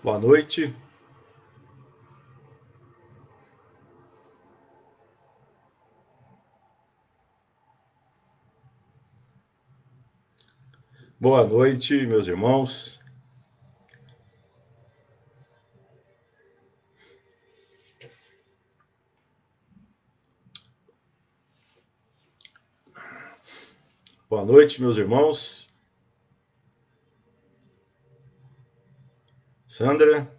Boa noite. Boa noite, meus irmãos. Boa noite, meus irmãos. Sandra.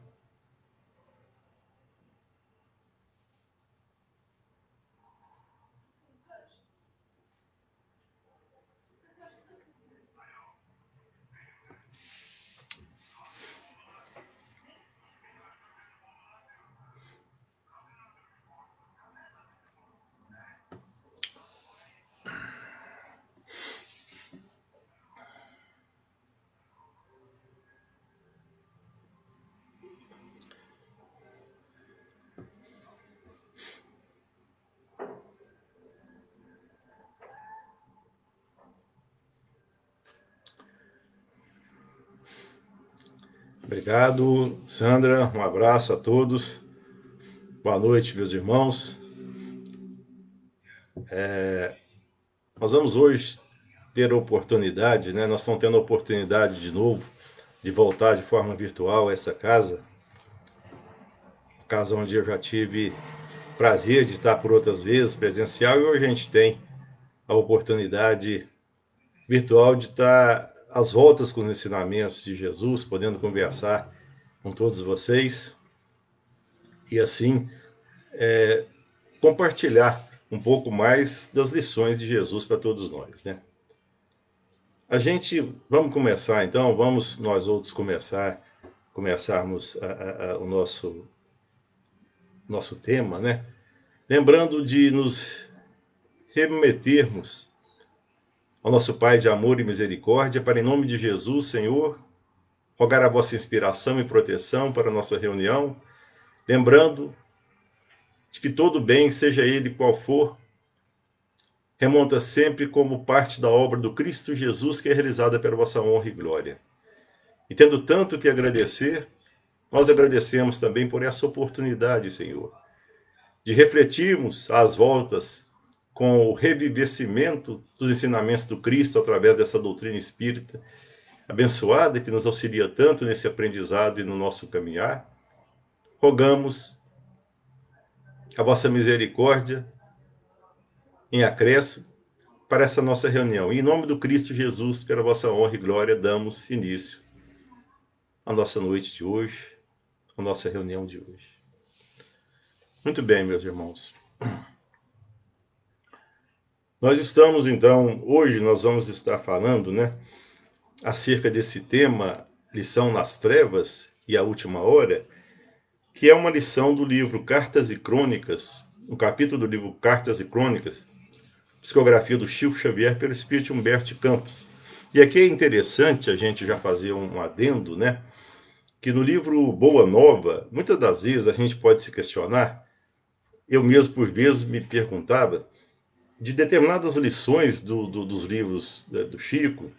Obrigado, Sandra. Um abraço a todos. Boa noite, meus irmãos. Nós vamos hoje ter a oportunidade, né? Nós estamos tendo a oportunidade de novo de voltar de forma virtual a essa casa onde eu já tive prazer de estar por outras vezes presencial, e hoje a gente tem a oportunidade virtual de estar às voltas com os ensinamentos de Jesus, podendo conversar com todos vocês e assim compartilhar um pouco mais das lições de Jesus para todos nós, né? Vamos começar então, vamos nós outros começarmos o nosso tema, né? Lembrando de nos remetermos ao nosso Pai de amor e misericórdia, para em nome de Jesus, Senhor, rogar a vossa inspiração e proteção para a nossa reunião, lembrando de que todo bem, seja ele qual for, remonta sempre como parte da obra do Cristo Jesus, que é realizada pela vossa honra e glória. E tendo tanto que agradecer, nós agradecemos também por essa oportunidade, Senhor, de refletirmos às voltas com o revivecimento dos ensinamentos do Cristo através dessa doutrina espírita abençoada que nos auxilia tanto nesse aprendizado e no nosso caminhar. Rogamos a vossa misericórdia em acréscimo para essa nossa reunião. E em nome do Cristo Jesus, pela vossa honra e glória, damos início à nossa noite de hoje, à nossa reunião de hoje. Muito bem, meus irmãos. Nós estamos, então, hoje nós vamos estar falando, né, acerca desse tema, Lição nas Trevas e a Última Hora, que é uma lição do livro Cartas e Crônicas, um capítulo do livro Cartas e Crônicas, psicografia do Chico Xavier pelo espírito Humberto Campos. E aqui é interessante a gente já fazer um adendo, né? Que no livro Boa Nova, muitas das vezes a gente pode se questionar, eu mesmo por vezes me perguntava, de determinadas lições dos livros do Chico,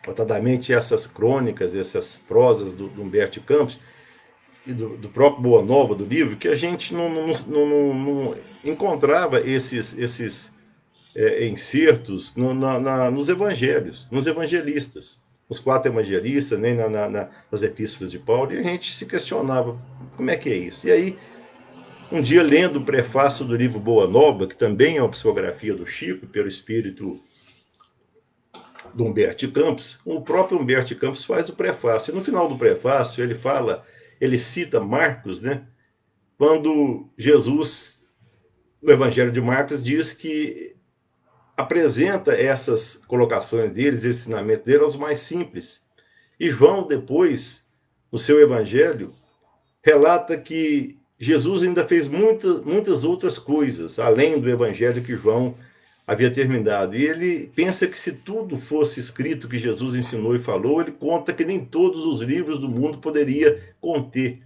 notadamente essas crônicas, essas prosas do Humberto Campos, e do próprio Boa Nova, do livro, que a gente não encontrava esses insertos nos evangelhos, nos evangelistas, os quatro evangelistas, nem nas epístolas de Paulo, e a gente se questionava como é que é isso. E aí, um dia, lendo o prefácio do livro Boa Nova, que também é uma psicografia do Chico, pelo espírito do Humberto Campos, o próprio Humberto Campos faz o prefácio. E no final do prefácio, ele cita Marcos, né? Quando Jesus, no Evangelho de Marcos, diz que apresenta essas colocações deles, esse ensinamento deles, aos mais simples. E João, depois, no seu evangelho, relata que Jesus ainda fez muitas outras coisas, além do evangelho que João havia terminado. E ele pensa que se tudo fosse escrito que Jesus ensinou e falou, ele conta que nem todos os livros do mundo poderia conter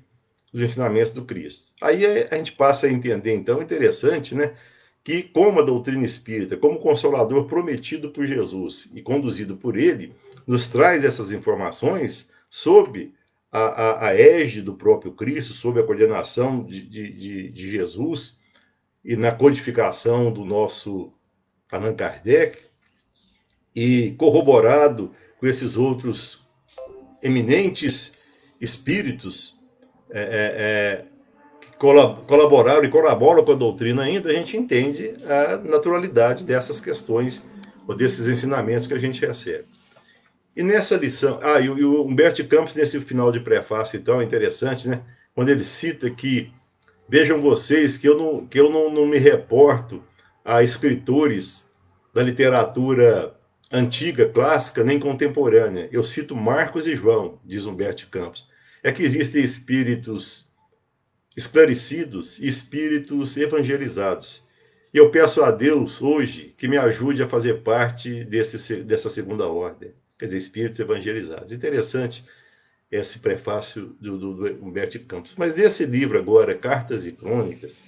os ensinamentos do Cristo. Aí a gente passa a entender, então, interessante, né? Que, como a doutrina espírita, como consolador prometido por Jesus e conduzido por ele, nos traz essas informações sob a égide do próprio Cristo, sob a coordenação de Jesus e na codificação do nosso Allan Kardec, e corroborado com esses outros eminentes espíritos que colaboraram e colaboram com a doutrina ainda, a gente entende a naturalidade dessas questões ou desses ensinamentos que a gente recebe. E nessa lição, e o Humberto Campos, nesse final de prefácio, então, é interessante, né? Quando ele cita que, vejam vocês, que eu não me reporto a escritores da literatura antiga, clássica, nem contemporânea. Eu cito Marcos e João, diz Humberto Campos. É que existem espíritos esclarecidos e espíritos evangelizados. E eu peço a Deus, hoje, que me ajude a fazer parte dessa segunda ordem. Quer dizer, espíritos evangelizados. Interessante esse prefácio do Humberto Campos. Mas nesse livro agora, Cartas e Crônicas,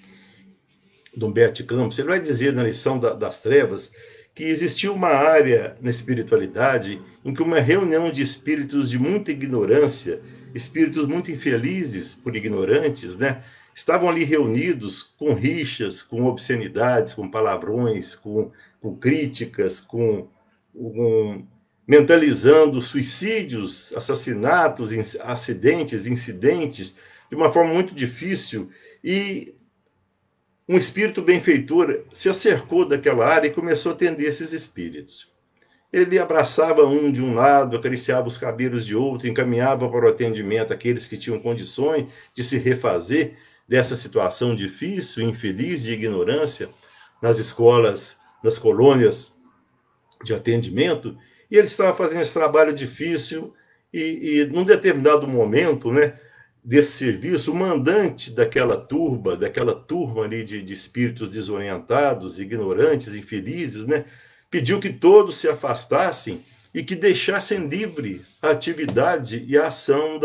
do Humberto Campos, ele vai dizer na lição das trevas que existiu uma área na espiritualidade em que uma reunião de espíritos de muita ignorância, espíritos muito infelizes por ignorantes, né, estavam ali reunidos com rixas, com obscenidades, com palavrões, com críticas, mentalizando suicídios, assassinatos, acidentes, incidentes, de uma forma muito difícil. E um espírito benfeitor se acercou daquela área e começou a atender esses espíritos. Ele abraçava um de um lado, acariciava os cabelos de outro, encaminhava para o atendimento aqueles que tinham condições de se refazer dessa situação difícil, infeliz, de ignorância, nas escolas, nas colônias de atendimento, e ele estava fazendo esse trabalho difícil, e num determinado momento, né, desse serviço, o mandante daquela turma ali de espíritos desorientados, ignorantes, infelizes, né, pediu que todos se afastassem e que deixassem livre a atividade e a ação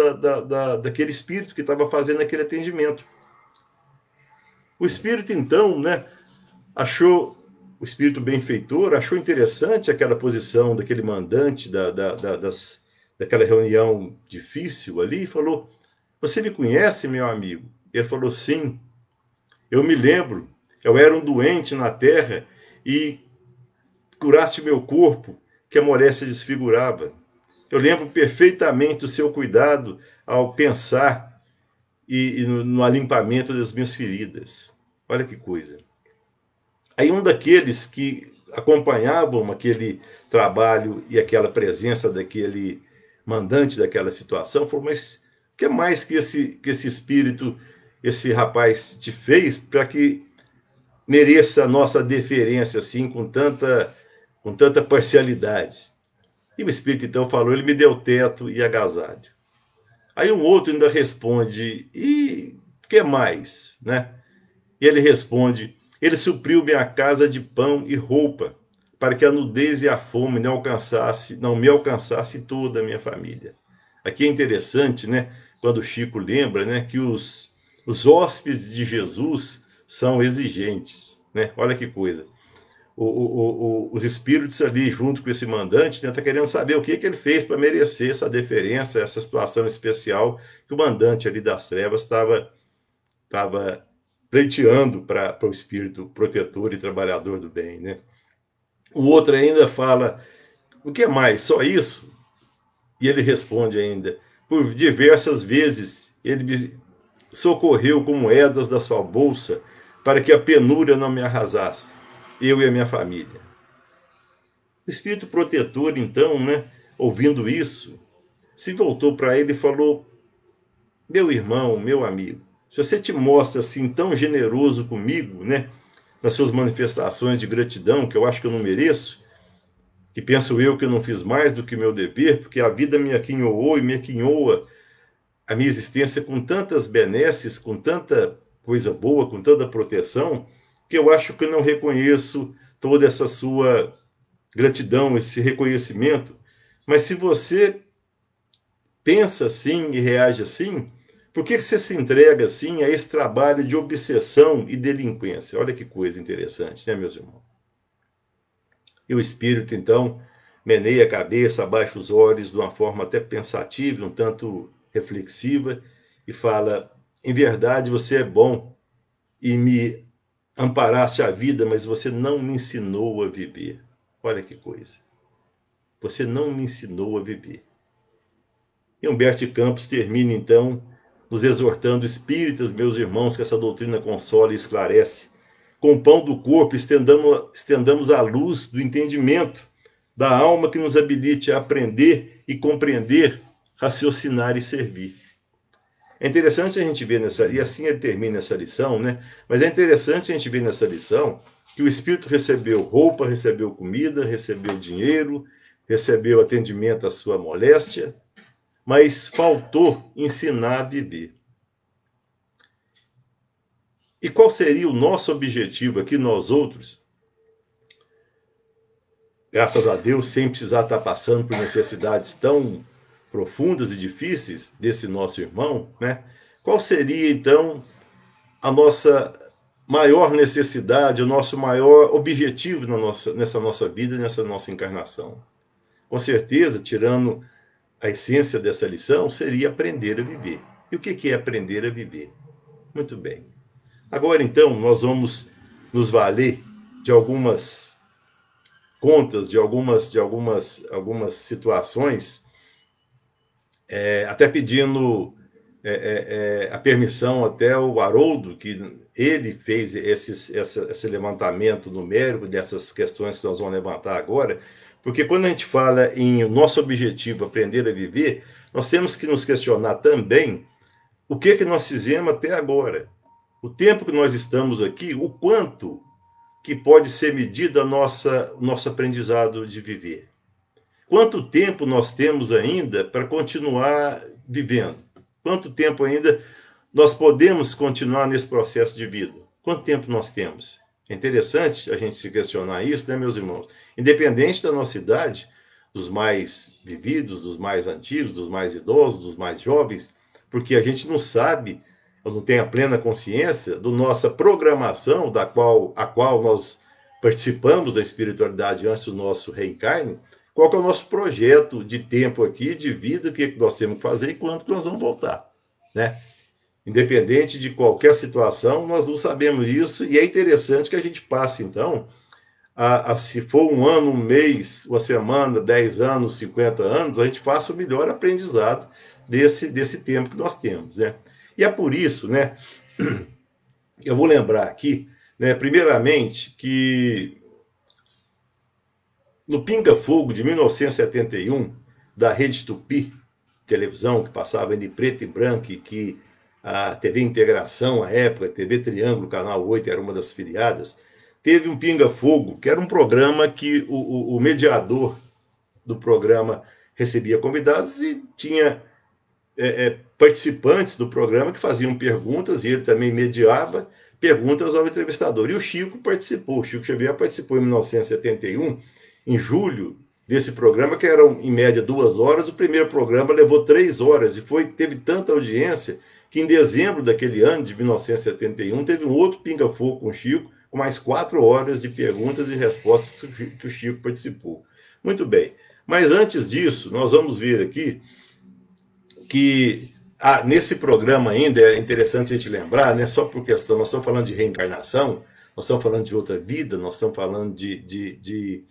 daquele espírito que estava fazendo aquele atendimento. O espírito, então, né, o espírito benfeitor achou interessante aquela posição daquele mandante daquela reunião difícil ali e falou: "Você me conhece, meu amigo?" Ele falou: "Sim, eu me lembro. Eu era um doente na terra e curaste meu corpo, que a moléstia desfigurava. Eu lembro perfeitamente o seu cuidado ao pensar e no alimpamento das minhas feridas." Olha que coisa. Aí um daqueles que acompanhavam aquele trabalho e aquela presença daquele mandante daquela situação falou: "Mas o que mais que esse espírito, esse rapaz te fez para que mereça a nossa deferência assim, com tanta parcialidade?" E o espírito então falou: "Ele me deu teto e agasalho." Aí um outro ainda responde: "E o que mais, né?" E ele responde: "Ele supriu minha casa de pão e roupa, para que a nudez e a fome não me alcançasse toda a minha família." Aqui é interessante, né, quando o Chico lembra, né, que os hóspedes de Jesus são exigentes, né? Olha que coisa. Os espíritos ali, junto com esse mandante, né, tá querendo saber o que ele fez para merecer essa deferência, essa situação especial que o mandante ali das trevas estava pleiteando para o espírito protetor e trabalhador do bem, né? O outro ainda fala: "O que mais? Só isso?" E ele responde ainda: "Por diversas vezes ele me socorreu com moedas da sua bolsa para que a penúria não me arrasasse, eu e a minha família." O espírito protetor, então, né, ouvindo isso, se voltou para ele e falou: "Meu irmão, meu amigo, se você te mostra assim tão generoso comigo, né, nas suas manifestações de gratidão, que eu acho que eu não mereço, que penso eu que eu não fiz mais do que meu dever, porque a vida me aquinhoou e me aquinhoa a minha existência com tantas benesses, com tanta coisa boa, com tanta proteção, que eu acho que eu não reconheço toda essa sua gratidão, esse reconhecimento. Mas se você pensa assim e reage assim, por que você se entrega assim a esse trabalho de obsessão e delinquência?" Olha que coisa interessante, né, meus irmãos? E o espírito, então, meneia a cabeça, abaixa os olhos de uma forma até pensativa, um tanto reflexiva e fala: em verdade você é bom e me amparaste a vida, mas você não me ensinou a viver. Olha que coisa. Você não me ensinou a viver. E Humberto Campos termina, então, nos exortando: espíritas, meus irmãos, que essa doutrina consola e esclarece. Com o pão do corpo, estendamos a luz do entendimento, da alma que nos habilite a aprender e compreender, raciocinar e servir. É interessante a gente ver nessa, e assim ele termina essa lição, né? Mas é interessante a gente ver nessa lição que o espírito recebeu roupa, recebeu comida, recebeu dinheiro, recebeu atendimento à sua moléstia, mas faltou ensinar a viver. E qual seria o nosso objetivo aqui, nós outros? Graças a Deus, sem precisar estar passando por necessidades tão profundas e difíceis desse nosso irmão, né? Qual seria, então, a nossa maior necessidade, o nosso maior objetivo nessa nossa vida, nessa nossa encarnação? Com certeza, tirando a essência dessa lição, seria aprender a viver. E o que é aprender a viver? Muito bem. Agora, então, nós vamos nos valer de algumas contas, de algumas situações, até pedindo a permissão até o Haroldo, que ele fez esse levantamento numérico dessas questões que nós vamos levantar agora, porque quando a gente fala em nosso objetivo, aprender a viver, nós temos que nos questionar também o que nós fizemos até agora. O tempo que nós estamos aqui, o quanto que pode ser medido nosso aprendizado de viver. Quanto tempo nós temos ainda para continuar vivendo? Quanto tempo ainda nós podemos continuar nesse processo de vida? Quanto tempo nós temos? É interessante a gente se questionar isso, né, meus irmãos? Independente da nossa idade, dos mais vividos, dos mais antigos, dos mais idosos, dos mais jovens, porque a gente não sabe, ou não tem a plena consciência da nossa programação, a qual nós participamos da espiritualidade antes do nosso reencarne. Qual que é o nosso projeto de tempo aqui, de vida, o que nós temos que fazer e quanto que nós vamos voltar, né? Independente de qualquer situação, nós não sabemos isso, e é interessante que a gente passe, então, se for um ano, um mês, uma semana, 10 anos, 50 anos, a gente faça o melhor aprendizado desse tempo que nós temos, né? E é por isso, né, eu vou lembrar aqui, né, primeiramente, que no Pinga Fogo de 1971, da Rede Tupi, televisão que passava em preto e branco, e que a TV Integração, à época, TV Triângulo, Canal 8, era uma das filiadas, teve um Pinga Fogo, que era um programa que o mediador do programa recebia convidados e tinha participantes do programa que faziam perguntas, e ele também mediava perguntas ao entrevistador. E o Chico participou, o Chico Xavier participou em 1971, em julho, desse programa, que eram em média 2 horas. O primeiro programa levou 3 horas e teve tanta audiência que em dezembro daquele ano, de 1971, teve um outro Pinga Fogo com o Chico, com mais 4 horas de perguntas e respostas que o Chico participou. Muito bem, mas antes disso, nós vamos ver aqui que nesse programa ainda é interessante a gente lembrar, né, só por questão, nós estamos falando de reencarnação, nós estamos falando de outra vida, nós estamos falando de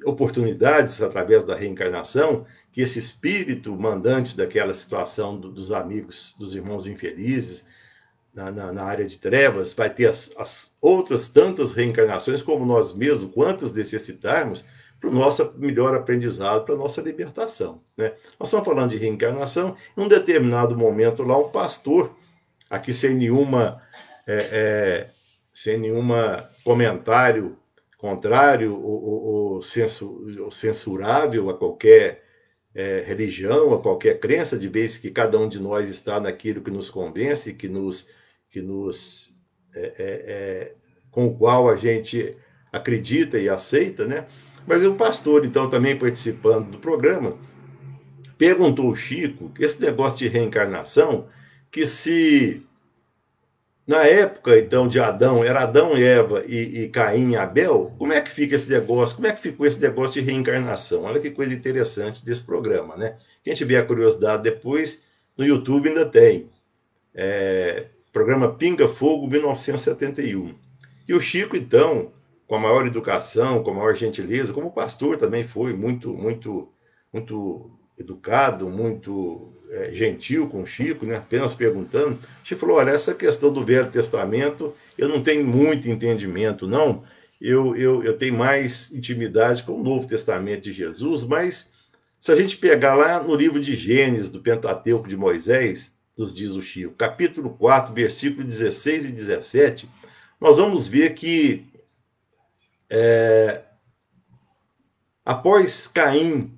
oportunidades através da reencarnação, que esse espírito mandante daquela situação dos amigos, dos irmãos infelizes, na área de trevas, vai ter as outras tantas reencarnações, como nós mesmos, quantas necessitarmos, para o nosso melhor aprendizado, para a nossa libertação, né? Nós estamos falando de reencarnação. Em um determinado momento lá, um pastor, aqui sem nenhuma comentário contrário ou censurável a qualquer religião, a qualquer crença, de vez que cada um de nós está naquilo que nos convence, com o qual a gente acredita e aceita, né? Mas o pastor, então, também participando do programa, perguntou ao Chico, esse negócio de reencarnação, que se na época, então, de Adão, era Adão e Eva e Caim e Abel, como é que fica esse negócio? Como é que ficou esse negócio de reencarnação? Olha que coisa interessante desse programa, né? Quem tiver a curiosidade depois, no YouTube ainda tem. Programa Pinga Fogo 1971. E o Chico, então, com a maior educação, com a maior gentileza, como pastor também foi, muito educado, muito gentil com o Chico, né? Apenas perguntando. O Chico falou: olha, essa questão do Velho Testamento, eu não tenho muito entendimento, não. Eu tenho mais intimidade com o Novo Testamento de Jesus, mas se a gente pegar lá no livro de Gênesis, do Pentateuco de Moisés, nos diz o Chico, capítulo 4, versículo 16 e 17, nós vamos ver que após Caim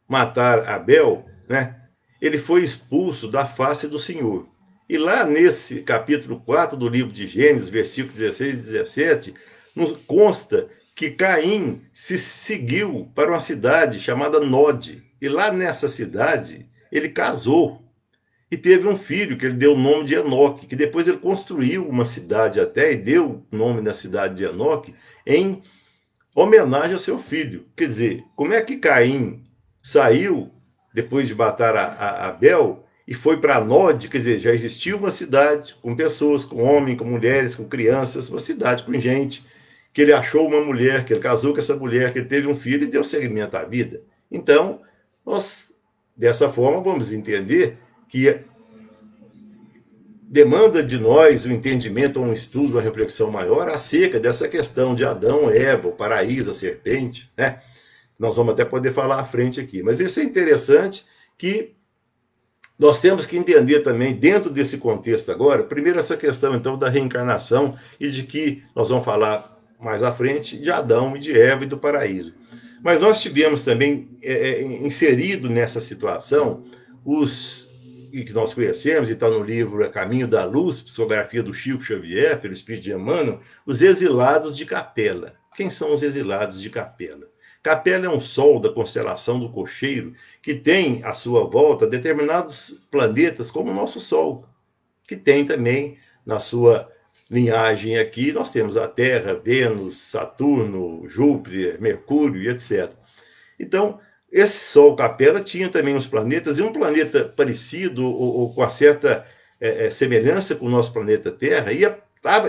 matar Abel, né, ele foi expulso da face do Senhor. E lá nesse capítulo 4 do livro de Gênesis, versículos 16 e 17, nos consta que Caim se seguiu para uma cidade chamada Nod. E lá nessa cidade, ele casou e teve um filho que ele deu o nome de Enoque, que depois ele construiu uma cidade até e deu o nome da cidade de Enoque em homenagem ao seu filho. Quer dizer, como é que Caim saiu depois de matar a Abel e foi para Nod? Quer dizer, já existia uma cidade com pessoas, com homens, com mulheres, com crianças, uma cidade com gente, que ele achou uma mulher, que ele casou com essa mulher, que ele teve um filho e deu seguimento à vida. Então, nós, dessa forma, vamos entender que demanda de nós o entendimento, um estudo, uma reflexão maior acerca dessa questão de Adão, Eva, o paraíso, a serpente, né? Nós vamos até poder falar à frente aqui. Mas isso é interessante, que nós temos que entender também, dentro desse contexto agora, primeiro essa questão, então, da reencarnação e de que nós vamos falar mais à frente de Adão e de Eva e do paraíso. Mas nós tivemos também inserido nessa situação e que nós conhecemos, e está no livro A Caminho da Luz, psicografia do Chico Xavier, pelo Espírito de Emmanuel, os exilados de Capela. Quem são os exilados de Capela? Capela é um sol da constelação do Cocheiro, que tem à sua volta determinados planetas, como o nosso Sol, que tem também na sua linhagem aqui, nós temos a Terra, Vênus, Saturno, Júpiter, Mercúrio e etc. Então, esse Sol Capela tinha também uns planetas, e um planeta parecido ou com uma certa semelhança com o nosso planeta Terra,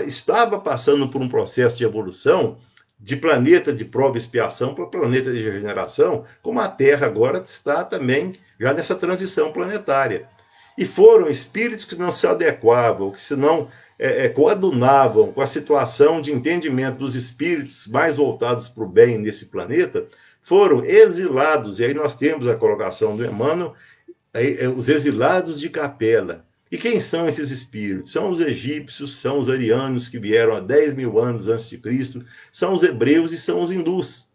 estava passando por um processo de evolução de planeta de prova e expiação para planeta de regeneração, como a Terra agora está também já nessa transição planetária. E foram espíritos que não se adequavam, que se não coadunavam com a situação de entendimento dos espíritos mais voltados para o bem nesse planeta, foram exilados. E aí nós temos a colocação do Emmanuel, os exilados de Capela. E quem são esses espíritos? São os egípcios, são os arianos que vieram há 10 mil anos antes de Cristo, são os hebreus e são os hindus.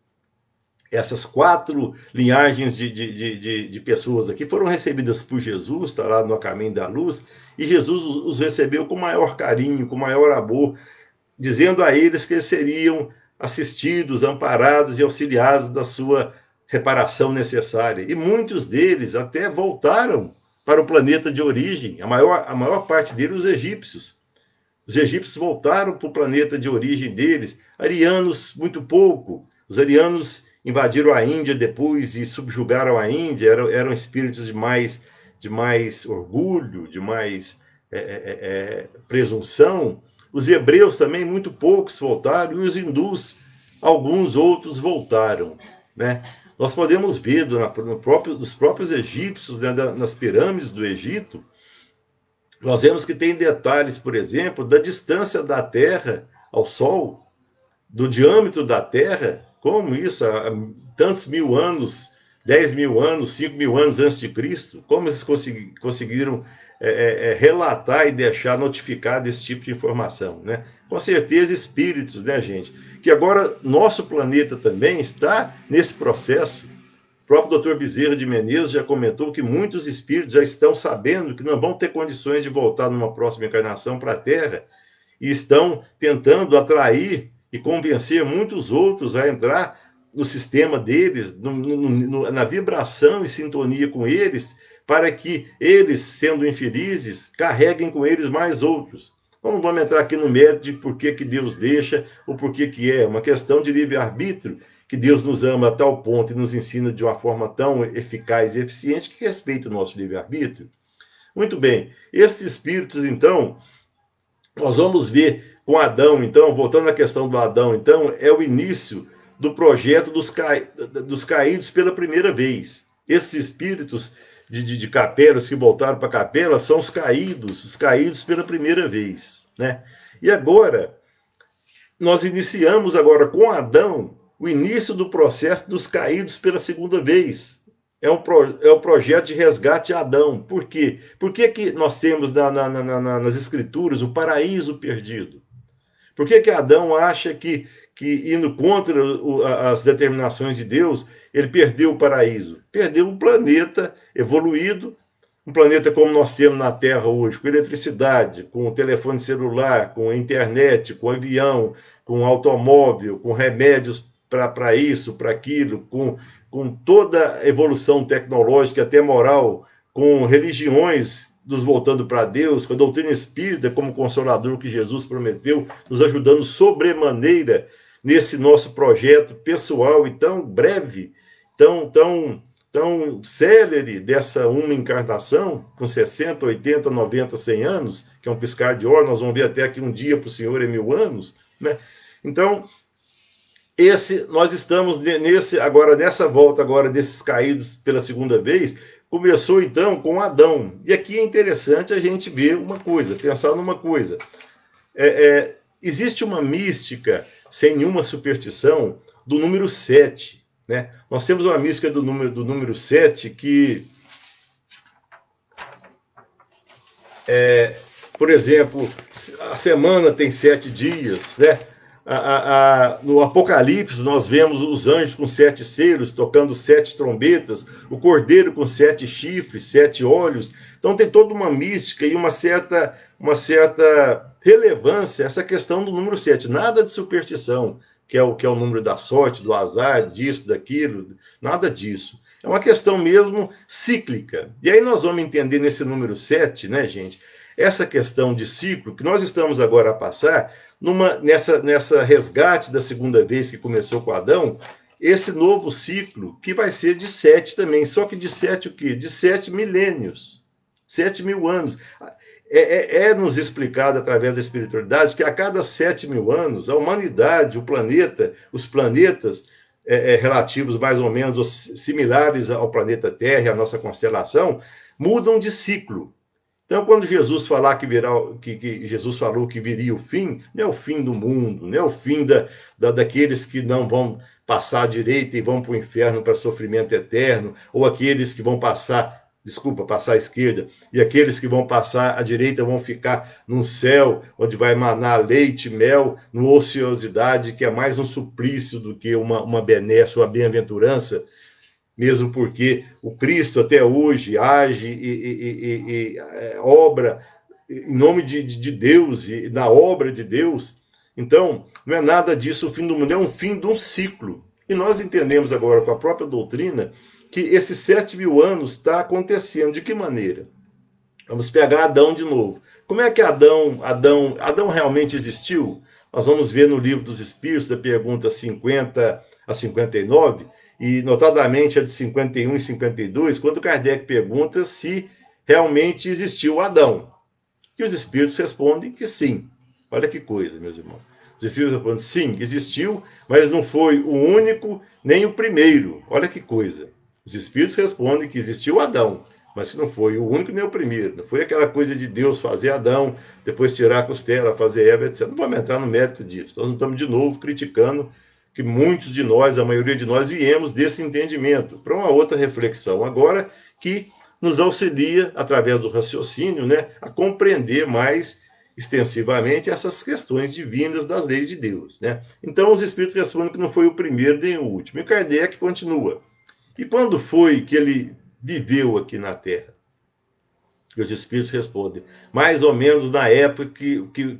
Essas 4 linhagens de pessoas aqui foram recebidas por Jesus, está lá no Caminho da Luz, e Jesus os recebeu com maior carinho, com maior amor, dizendo a eles que eles seriam assistidos, amparados e auxiliados da sua reparação necessária. E muitos deles até voltaram para o planeta de origem, a maior parte deles, os egípcios. Os egípcios voltaram para o planeta de origem deles, arianos muito pouco. Os arianos invadiram a Índia depois e subjugaram a Índia, eram espíritos de mais orgulho, de mais presunção. Os hebreus também, muito poucos voltaram, e os hindus, alguns outros voltaram, né? Nós podemos ver nos próprios egípcios, né, nas pirâmides do Egito, nós vemos que tem detalhes, por exemplo, da distância da Terra ao Sol, do diâmetro da Terra, como isso, há tantos mil anos, 10 mil anos, 5 mil anos antes de Cristo, como eles conseguiram relatar e deixar notificado esse tipo de informação, né? Com certeza espíritos, né, gente? Que agora nosso planeta também está nesse processo. O próprio Dr. Bezerra de Menezes já comentou que muitos espíritos já estão sabendo que não vão ter condições de voltar numa próxima encarnação para a Terra e estão tentando atrair e convencer muitos outros a entrar no sistema deles, na vibração e sintonia com eles, para que eles, sendo infelizes, carreguem com eles mais outros. Então, não vamos entrar aqui no mérito de por que Deus deixa ou por que é. Uma questão de livre-arbítrio, que Deus nos ama a tal ponto e nos ensina de uma forma tão eficaz e eficiente que respeita o nosso livre-arbítrio. Muito bem. Esses espíritos, então, nós vamos ver com Adão, então, voltando à questão do Adão, então, é o início do projeto dos caídos pela primeira vez. Esses espíritos de capelas que voltaram para a capela são os caídos pela primeira vez, né? E agora, nós iniciamos agora com Adão o início do processo dos caídos pela segunda vez. É o projeto de resgate de Adão. Por quê? Por que nós temos nas Escrituras o paraíso perdido? Por que Adão acha que indo contra as determinações de Deus, ele perdeu o paraíso? Perdeu um planeta evoluído, um planeta como nós temos na Terra hoje, com eletricidade, com telefone celular, com internet, com avião, com automóvel, com remédios para isso, para aquilo, com toda a evolução tecnológica, até moral, com religiões nos voltando para Deus, com a doutrina espírita como consolador que Jesus prometeu, nos ajudando sobremaneira nesse nosso projeto pessoal e tão breve, tão célere dessa uma encarnação, com 60, 80, 90, 100 anos, que é um piscar de olhos, nós vamos ver até que um dia para o Senhor é 1000 anos, né? Então, nós estamos nessa volta agora desses caídos pela segunda vez, começou então com Adão. E aqui é interessante a gente ver uma coisa, pensar numa coisa. Existe uma mística, sem nenhuma superstição, do número 7. Né? Nós temos uma mística do número 7 que, por exemplo, a semana tem 7 dias, né? No Apocalipse nós vemos os anjos com 7 selos, tocando 7 trombetas, o cordeiro com 7 chifres, 7 olhos. Então tem toda uma mística e uma certa relevância essa questão do número 7. Nada de superstição, que é o número da sorte, do azar, disso, daquilo, nada disso. É uma questão mesmo cíclica. E aí nós vamos entender nesse número 7, né, gente, essa questão de ciclo que nós estamos agora a passar nessa resgate da segunda vez que começou com Adão, esse novo ciclo que vai ser de 7 também, só que de 7 o quê? De 7 milênios, 7.000 anos. Nos explicado através da espiritualidade que a cada 7.000 anos a humanidade, o planeta, os planetas relativos mais ou menos similares ao planeta Terra e à nossa constelação, mudam de ciclo. Então, quando Jesus falar que Jesus falou que viria o fim, não é o fim do mundo, não é o fim daqueles que não vão passar à direita e vão para o inferno para sofrimento eterno, ou aqueles que vão passar à esquerda, e aqueles que vão passar à direita vão ficar num céu onde vai manar leite, mel, numa ociosidade que é mais um suplício do que uma benesse, uma bem-aventurança, mesmo porque o Cristo até hoje age e obra em nome de Deus e na obra de Deus. Então, não é nada disso o fim do mundo, é um fim de um ciclo. E nós entendemos agora com a própria doutrina que esses 7.000 anos está acontecendo. De que maneira? Vamos pegar Adão de novo. Como é que Adão realmente existiu? Nós vamos ver no Livro dos Espíritos, da pergunta 50 a 59, e notadamente a de 51 e 52, quando Kardec pergunta se realmente existiu Adão. E os espíritos respondem que sim. Olha que coisa, meus irmãos. Os espíritos respondem sim, existiu, mas não foi o único nem o primeiro. Olha que coisa. Os espíritos respondem que existiu Adão, mas que não foi o único nem o primeiro. Não foi aquela coisa de Deus fazer Adão, depois tirar a costela, fazer Eva, etc. Não vamos entrar no mérito disso. Nós não estamos de novo criticando que muitos de nós, a maioria de nós, viemos desse entendimento para uma outra reflexão agora que nos auxilia, através do raciocínio, né, a compreender mais extensivamente essas questões divinas das leis de Deus. Né? Então, os espíritos respondem que não foi o primeiro nem o último. E Kardec continua. E quando foi que ele viveu aqui na Terra? E os espíritos respondem, mais ou menos na época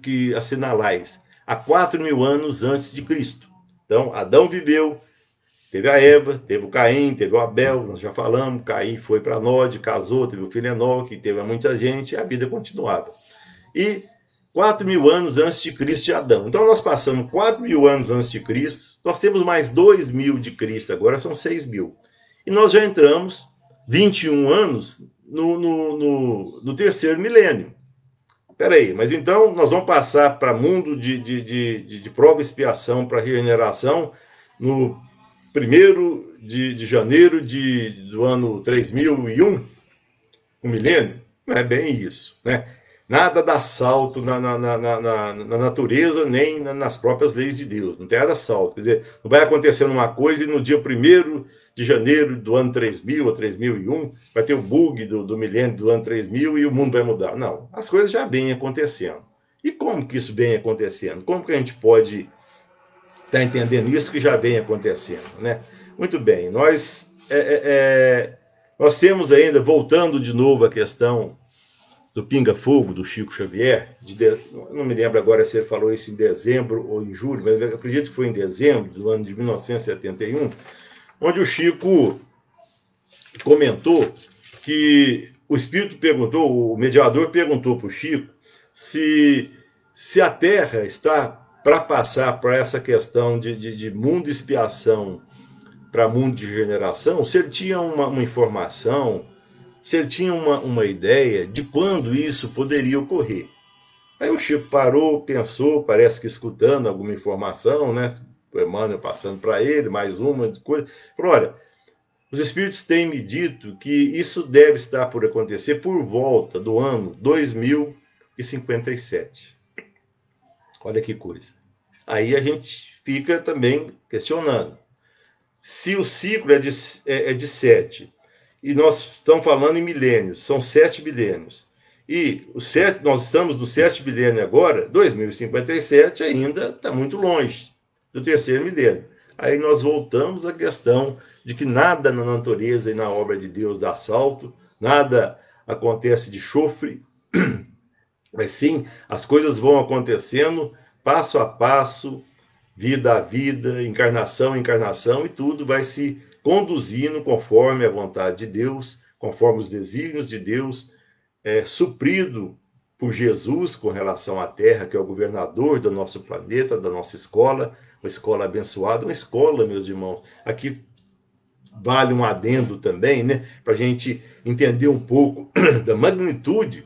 que assinalais, há 4.000 anos antes de Cristo. Então, Adão viveu, teve a Eva, teve o Caim, teve o Abel, nós já falamos, Caim foi para Nod, casou, teve o filho Enoque, teve muita gente, e a vida continuava. E 4.000 anos antes de Cristo e Adão. Então, nós passamos 4.000 anos antes de Cristo, nós temos mais 2.000 de Cristo, agora são 6.000. E nós já entramos 21 anos no terceiro milênio. Espera aí, mas então nós vamos passar para mundo de prova e expiação para regeneração no 1º de janeiro do ano 3001, um milênio? Não é bem isso, né? Nada dá salto na natureza, nem nas próprias leis de Deus. Não tem nada salto. Quer dizer, não vai acontecendo uma coisa e no dia 1º de janeiro do ano 3000 ou 3001 vai ter o bug do milênio do ano 3000 e o mundo vai mudar. Não, as coisas já vêm acontecendo. E como que isso vem acontecendo? Como que a gente pode estar entendendo isso que já vem acontecendo, né? Muito bem, nós temos ainda, voltando de novo à questão do pinga-fogo do Chico Xavier, não me lembro agora se ele falou isso em dezembro ou em julho, mas eu acredito que foi em dezembro do ano de 1971, onde o Chico comentou que o Espírito perguntou, o mediador perguntou para o Chico se a Terra está para passar por essa questão de mundo de expiação para mundo de regeneração, se ele tinha uma informação, se ele tinha uma ideia de quando isso poderia ocorrer. Aí o Chico parou, pensou, parece que escutando alguma informação, né? O Emmanuel passando para ele, mais uma coisa. Falou, olha, os Espíritos têm me dito que isso deve estar por acontecer por volta do ano 2057. Olha que coisa. Aí a gente fica também questionando. Se o ciclo é de 7, e nós estamos falando em milênios, são 7 milênios, e nós estamos no 7 milênio agora, 2057 ainda está muito longe do terceiro milênio. Aí nós voltamos à questão de que nada na natureza e na obra de Deus dá salto, nada acontece de chofre, mas sim, as coisas vão acontecendo passo a passo, vida a vida, encarnação a encarnação, e tudo vai se conduzindo conforme a vontade de Deus, conforme os desígnios de Deus, suprido por Jesus com relação à Terra, que é o governador do nosso planeta, da nossa escola, uma escola abençoada, uma escola, meus irmãos. Aqui vale um adendo também, né, para a gente entender um pouco da magnitude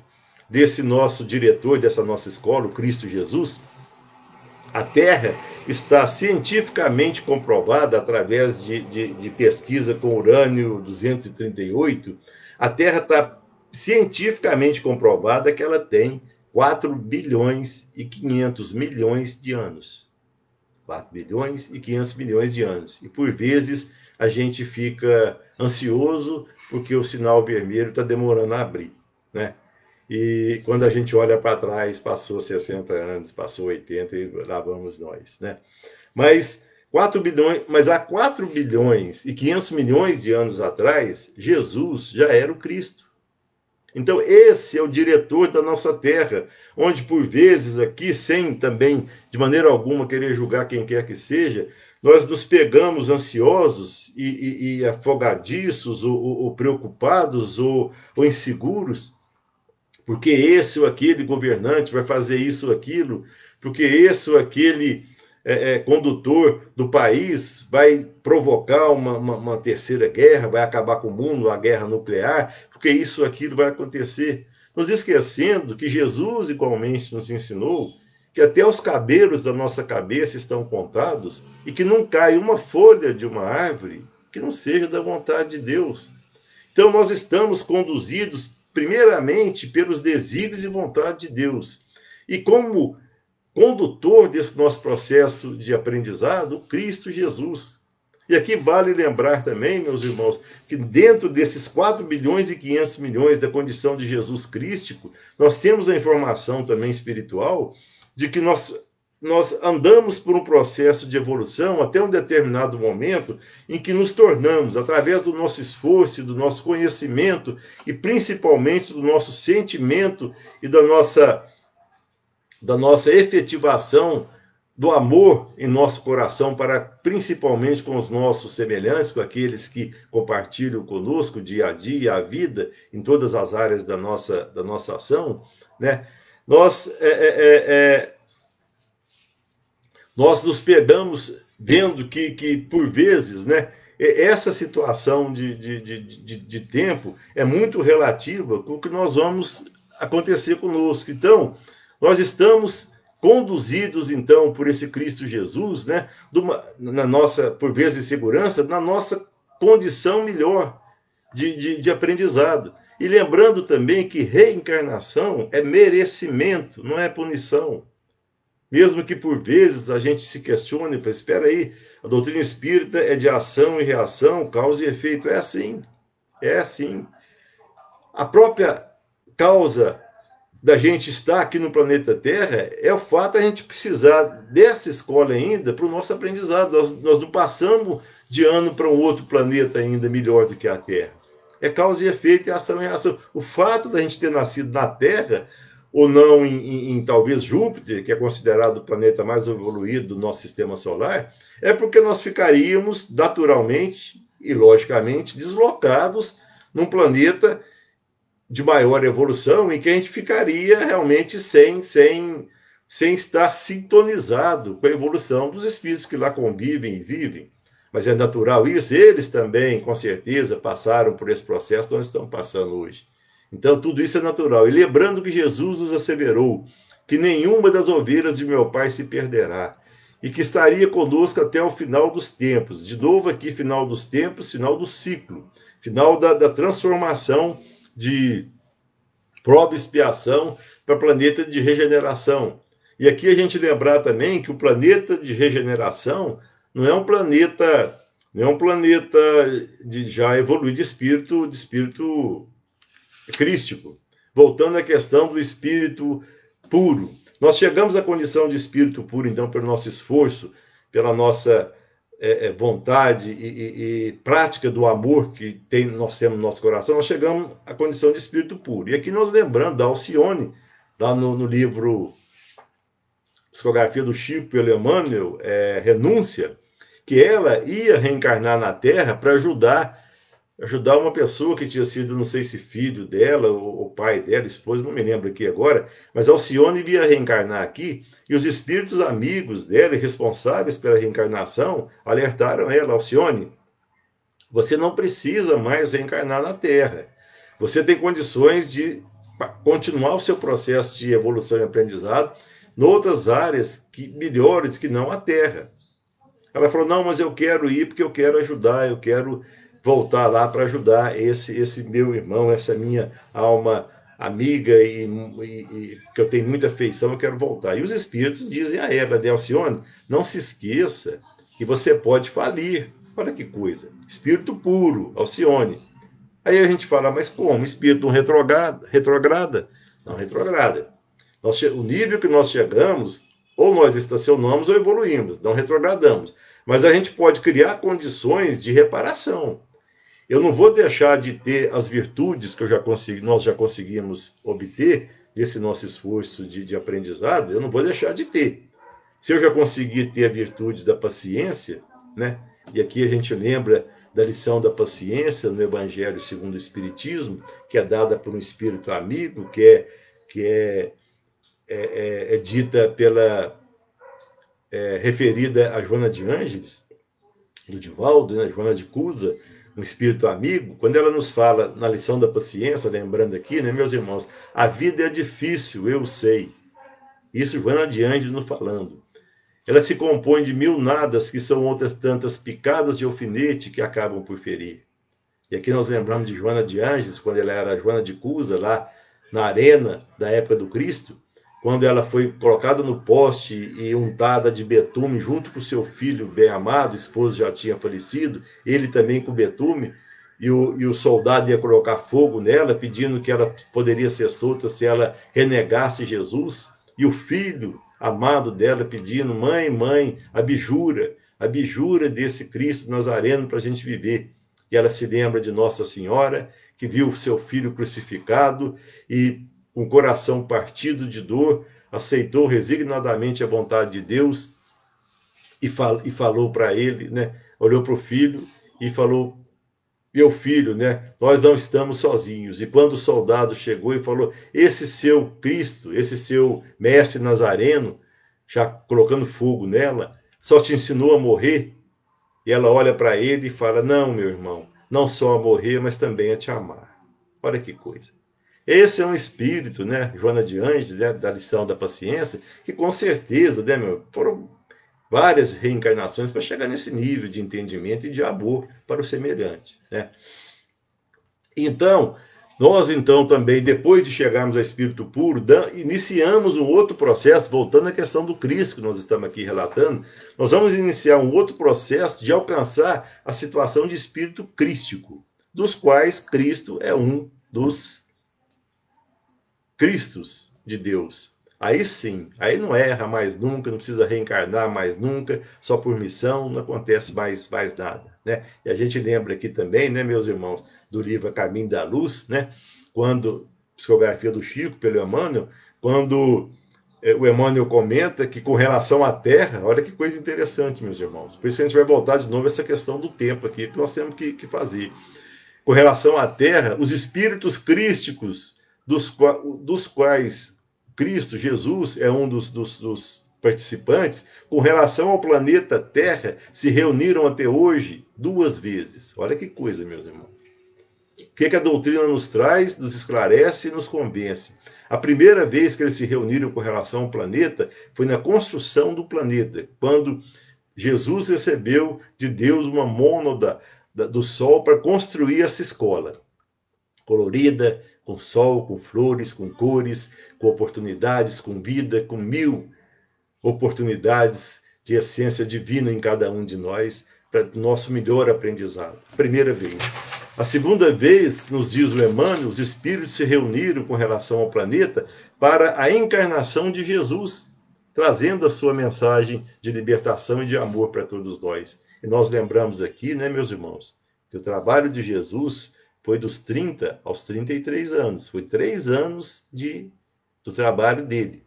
desse nosso diretor, dessa nossa escola, o Cristo Jesus. A Terra está cientificamente comprovada através de pesquisa com urânio 238. A Terra está cientificamente comprovada que ela tem 4 bilhões e 500 milhões de anos. 4 bilhões e 500 milhões de anos. E por vezes a gente fica ansioso porque o sinal vermelho está demorando a abrir, né? E quando a gente olha para trás, passou 60 anos, passou 80 e lá vamos nós, né? Mas há 4 bilhões e 500 milhões de anos atrás, Jesus já era o Cristo. Então esse é o diretor da nossa terra, onde por vezes aqui, sem também de maneira alguma querer julgar quem quer que seja, nós nos pegamos ansiosos e afogadiços, ou preocupados, ou inseguros, porque esse ou aquele governante vai fazer isso ou aquilo, porque esse ou aquele condutor do país vai provocar uma terceira guerra, vai acabar com o mundo, a guerra nuclear, porque isso ou aquilo vai acontecer. Nos esquecendo que Jesus igualmente nos ensinou que até os cabelos da nossa cabeça estão contados e que não cai uma folha de uma árvore que não seja da vontade de Deus. Então nós estamos conduzidos primeiramente pelos desígnios e vontade de Deus. E como condutor desse nosso processo de aprendizado, o Cristo Jesus. E aqui vale lembrar também, meus irmãos, que dentro desses 4 bilhões e 500 milhões da condição de Jesus crístico, nós temos a informação também espiritual de que nós andamos por um processo de evolução até um determinado momento em que nos tornamos, através do nosso esforço, do nosso conhecimento e principalmente do nosso sentimento e da nossa efetivação do amor em nosso coração, para principalmente com os nossos semelhantes, com aqueles que compartilham conosco dia a dia, a vida, em todas as áreas da nossa ação, né? Nós nos pegamos vendo que por vezes, né, essa situação de tempo é muito relativa com o que nós vamos acontecer conosco. Então, nós estamos conduzidos, então, por esse Cristo Jesus, né, na nossa, por vezes, segurança, na nossa condição melhor de aprendizado. E lembrando também que reencarnação é merecimento, não é punição. Mesmo que por vezes a gente se questione, espera aí, a doutrina espírita é de ação e reação, causa e efeito. É assim, é assim. A própria causa da gente estar aqui no planeta Terra é o fato de a gente precisar dessa escola ainda para o nosso aprendizado. Nós não passamos de ano para um outro planeta ainda melhor do que a Terra. É causa e efeito, é ação e reação. O fato da gente ter nascido na Terra, ou não em talvez Júpiter, que é considerado o planeta mais evoluído do nosso sistema solar, é porque nós ficaríamos naturalmente e logicamente deslocados num planeta de maior evolução, em que a gente ficaria realmente sem estar sintonizado com a evolução dos espíritos que lá convivem e vivem. Mas é natural isso, eles também, com certeza, passaram por esse processo que nós estamos passando hoje. Então, tudo isso é natural. E lembrando que Jesus nos asseverou que nenhuma das ovelhas de meu Pai se perderá, e que estaria conosco até o final dos tempos. De novo aqui, final dos tempos, final do ciclo, final da transformação de prova e expiação para planeta de regeneração. E aqui a gente lembrar também que o planeta de regeneração não é um planeta de já evoluído de espírito crístico. Voltando à questão do espírito puro. Nós chegamos à condição de espírito puro, então, pelo nosso esforço, pela nossa vontade e prática do amor que nós temos no nosso coração, nós chegamos à condição de espírito puro. E aqui nós lembrando da Alcione, lá no livro Psicografia do Chico pelo Emmanuel, Renúncia, que ela ia reencarnar na Terra para ajudar uma pessoa que tinha sido, não sei se filho dela, ou pai dela, esposa, não me lembro aqui agora, mas Alcione ia reencarnar aqui, e os espíritos amigos dela e responsáveis pela reencarnação alertaram ela: Alcione, você não precisa mais reencarnar na Terra. Você tem condições de continuar o seu processo de evolução e aprendizado em outras áreas melhores que não a Terra. Ela falou: não, mas eu quero ir porque eu quero ajudar, eu quero voltar lá para ajudar esse meu irmão, essa minha alma amiga e que eu tenho muita afeição, eu quero voltar. E os espíritos dizem a ela, Alcione, não se esqueça que você pode falir. Olha que coisa. Espírito puro, Alcione. Aí a gente fala: mas como? Espírito não retrograda? Não retrograda. O nível que nós chegamos, ou nós estacionamos ou evoluímos, não retrogradamos. Mas a gente pode criar condições de reparação. Eu não vou deixar de ter as virtudes que nós já conseguimos obter desse nosso esforço de aprendizado, eu não vou deixar de ter. Se eu já consegui ter a virtude da paciência, né? E aqui a gente lembra da lição da paciência no Evangelho segundo o Espiritismo, que é dada por um espírito amigo, que é dita referida a Joana de Ângeles, do Divaldo, né? Joana de Cusa, um espírito amigo. Quando ela nos fala na lição da paciência, lembrando aqui, né, meus irmãos, a vida é difícil, eu sei. Isso Joana de Ângeles nos falando. Ela se compõe de 1000 nadas, que são outras tantas picadas de alfinete que acabam por ferir. E aqui nós lembramos de Joana de Ângeles, quando ela era Joana de Cusa, lá na arena da época do Cristo, quando ela foi colocada no poste e untada de betume junto com seu filho bem-amado, o esposo já tinha falecido, ele também com betume, e o soldado ia colocar fogo nela, pedindo que ela poderia ser solta se ela renegasse Jesus, e o filho amado dela pedindo: mãe, abjura desse Cristo Nazareno para a gente viver. E ela se lembra de Nossa Senhora, que viu seu filho crucificado e, com o coração partido de dor, aceitou resignadamente a vontade de Deus e falou para ele, né? Olhou para o filho e falou: meu filho, né? Nós não estamos sozinhos. E quando o soldado chegou e falou: esse seu Cristo, esse seu mestre Nazareno, já colocando fogo nela, só te ensinou a morrer? E ela olha para ele e fala: não, meu irmão, não só a morrer, mas também a te amar. Olha que coisa. Esse é um espírito, né, Joana de Anjos, né, da lição da paciência, que com certeza, né, foram várias reencarnações para chegar nesse nível de entendimento e de amor para o semelhante, né? Então, nós então também, depois de chegarmos ao espírito puro, iniciamos um outro processo, voltando à questão do Cristo que nós estamos aqui relatando, nós vamos iniciar um outro processo de alcançar a situação de espírito crístico, dos quais Cristo é um dos Cristos de Deus. Aí sim, aí não erra mais nunca, não precisa reencarnar mais nunca, só por missão, não acontece mais nada, né? E a gente lembra aqui também, né, meus irmãos, do livro A Caminho da Luz, né? Quando, psicografia do Chico, pelo Emmanuel, quando o Emmanuel comenta que com relação à Terra, olha que coisa interessante, meus irmãos, por isso a gente vai voltar de novo a essa questão do tempo aqui, que nós temos que fazer. Com relação à Terra, os espíritos crísticos, dos quais Cristo, Jesus, é um dos participantes, com relação ao planeta Terra, se reuniram até hoje 2 vezes. Olha que coisa, meus irmãos. O que a doutrina nos traz, nos esclarece e nos convence? A primeira vez que eles se reuniram com relação ao planeta foi na construção do planeta, quando Jesus recebeu de Deus uma mônada do Sol para construir essa escola colorida, com sol, com flores, com cores, com oportunidades, com vida, com 1000 oportunidades de essência divina em cada um de nós, para o nosso melhor aprendizado. Primeira vez. A segunda vez, nos diz o Emmanuel, os espíritos se reuniram com relação ao planeta para a encarnação de Jesus, trazendo a sua mensagem de libertação e de amor para todos nós. E nós lembramos aqui, né, meus irmãos, que o trabalho de Jesus foi dos 30 aos 33 anos. Foi 3 anos do trabalho dele.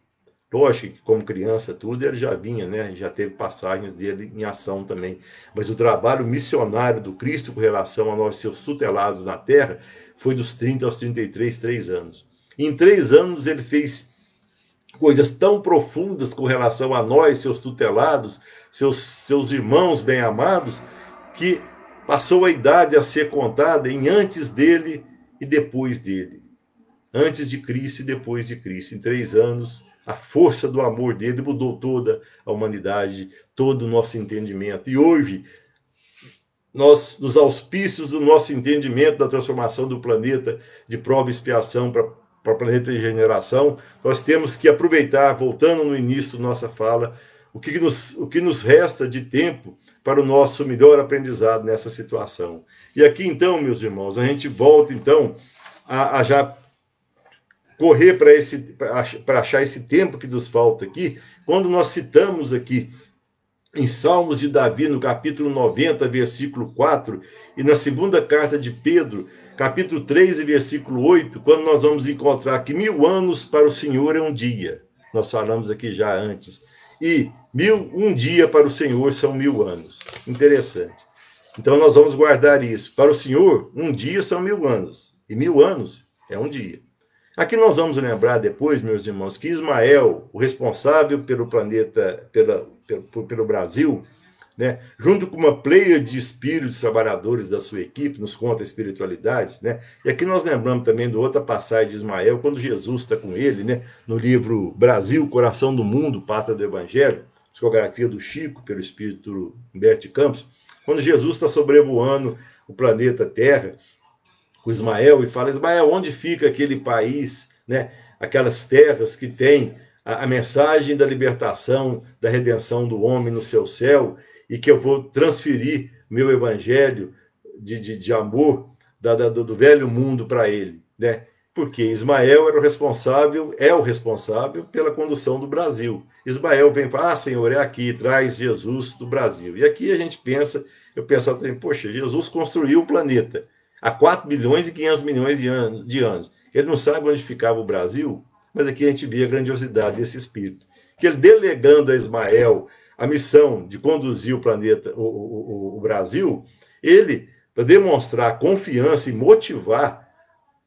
Lógico que como criança tudo, ele já vinha, né? Já teve passagens dele em ação também. Mas o trabalho missionário do Cristo com relação a nós, seus tutelados na Terra, foi dos 30 aos 33, 3 anos. Em 3 anos ele fez coisas tão profundas com relação a nós, seus tutelados, seus irmãos bem-amados, que passou a idade a ser contada em antes dele e depois dele. Antes de Cristo e depois de Cristo. Em 3 anos, a força do amor dele mudou toda a humanidade, todo o nosso entendimento. E hoje, nós, nos auspícios do nosso entendimento da transformação do planeta de prova e expiação para o planeta de regeneração, nós temos que aproveitar, voltando no início da nossa fala, o que nos resta de tempo para o nosso melhor aprendizado nessa situação. E aqui, então, meus irmãos, a gente volta, então, a já correr para achar esse tempo que nos falta aqui, quando nós citamos aqui em Salmos de Davi, no capítulo 90, versículo 4, e na segunda carta de Pedro, capítulo 3 e versículo 8, quando nós vamos encontrar que 1000 anos para o Senhor é um dia. Nós falamos aqui já antes. E um dia para o Senhor são 1000 anos. Interessante. Então nós vamos guardar isso. Para o Senhor, um dia são 1000 anos. E 1000 anos é um dia. Aqui nós vamos lembrar depois, meus irmãos, que Ismael, o responsável pelo planeta, pelo Brasil, né, junto com uma pleia de espíritos trabalhadores da sua equipe, nos conta a espiritualidade, né? E aqui nós lembramos também de outra passagem de Ismael, quando Jesus está com ele, né, no livro Brasil, Coração do Mundo, Pátria do Evangelho, psicografia do Chico, pelo espírito Humberto de Campos, quando Jesus está sobrevoando o planeta Terra, com Ismael, e fala: Ismael, onde fica aquele país, né, aquelas terras que tem a mensagem da libertação, da redenção do homem no seu céu, e que eu vou transferir meu evangelho de amor do velho mundo para ele, né? Porque Ismael é o responsável pela condução do Brasil. Ismael vem e fala: Senhor, é aqui, traz Jesus do Brasil. E aqui a gente eu penso também, poxa, Jesus construiu o planeta há 4 bilhões e 500 milhões de anos. Ele não sabe onde ficava o Brasil, mas aqui a gente vê a grandiosidade desse espírito. Que ele, delegando a Ismael a missão de conduzir o planeta, o Brasil, ele, para demonstrar confiança e motivar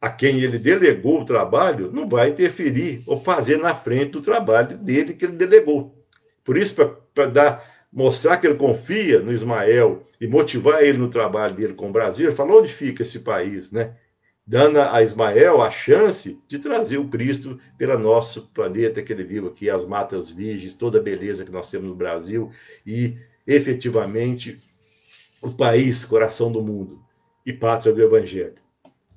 a quem ele delegou o trabalho, não vai interferir ou fazer na frente do trabalho dele que ele delegou. Por isso, para dar mostrar que ele confia no Ismael e motivar ele no trabalho dele com o Brasil, ele fala, onde fica esse país, né? Dando a Ismael a chance de trazer o Cristo pelo nosso planeta que ele vive aqui, as matas virgens, toda a beleza que nós temos no Brasil e, efetivamente, o país, coração do mundo e pátria do Evangelho.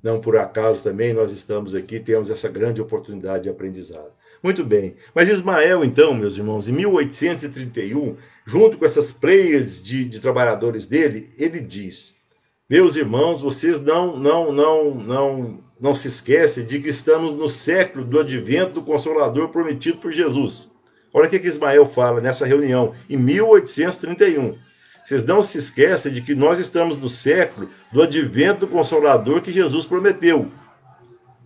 Não por acaso também nós estamos aqui, temos essa grande oportunidade de aprendizado. Muito bem. Mas Ismael, então, meus irmãos, em 1831, junto com essas pleias de trabalhadores dele, ele diz: meus irmãos, vocês não se esquecem de que estamos no século do advento do Consolador prometido por Jesus. Olha o que Ismael fala nessa reunião, em 1831. Vocês não se esquecem de que nós estamos no século do advento do Consolador que Jesus prometeu.